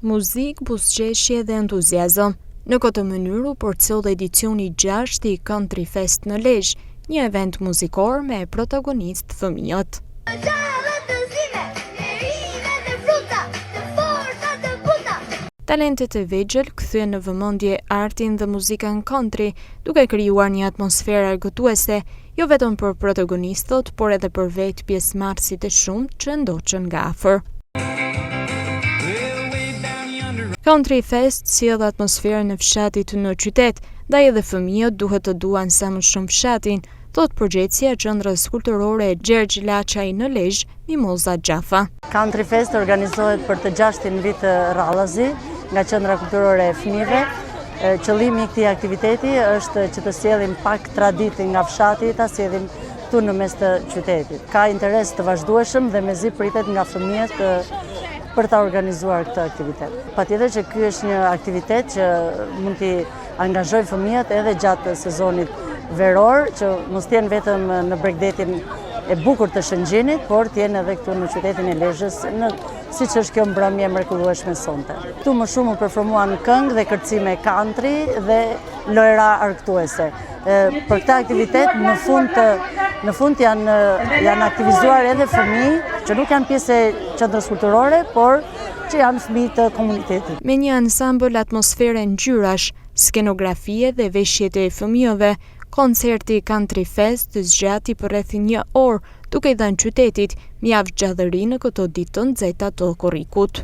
Muzik, buzëqeshje dhe entuziazëm. Në këtë mënyrë u përcjell edicioni 6 i Country Fest në Lezhë, një event muzikor me protagonist fëmijët. Talentet e vegjël kthyen në vëmendje artin dhe muzikën country, duke krijuar një atmosferë argëtuese, jo vetëm për protagonistët, por edhe për vetë pjesëmarrësit e shumtë që ndoqën nga afër. Country Fest sjell atmosferën e fshatit në qytet, ndaj edhe fëmijët duhet të duan sa më shumë fshatin, thot përgjegjësia e Qendrës Kulturore Gjergj Laçaj në Lezhë, Mimoza Xhafa. Country Fest organizohet për të 6-ën vit rradhazi nga Qendra Kulturore e Fëmijëve. Qëllimi i këtij aktiviteti është që të sjellim pak traditë nga fshati, ta sjellim këtu në mes të qytetit. Ka interes të vazhdueshëm dhe mezi pritet nga fëmijët për ta organizuar këtë aktivitet. Patjetër që ky është një aktivitet që mund t'i angazhojë fëmijët edhe gjatë sezonit veror, që mos t'jenë vetëm në Bregdetin e bukur të Shëngjinit, por t'jenë edhe këtu në qytetin e Lezhës, siç është kjo mbrëmje mrekullueshme sonte. Këtu më shumë u performuan këngë dhe kërcime country dhe lojra argëtuese. Për këtë aktivitet në fund janë aktivizuar edhe fëmijë që nuk janë pjesë e Qendrës Kulturore, por që janë fëmijë të komunitetit. Me një ansambël atmosfere ngjyrash, skenografie dhe veshjet e fëmijëve, koncerti Country Fest zgjati për rreth 1 orë, duke i dhënë qytetit mjaft gjallëri në këto ditë të nxehta të korrikut.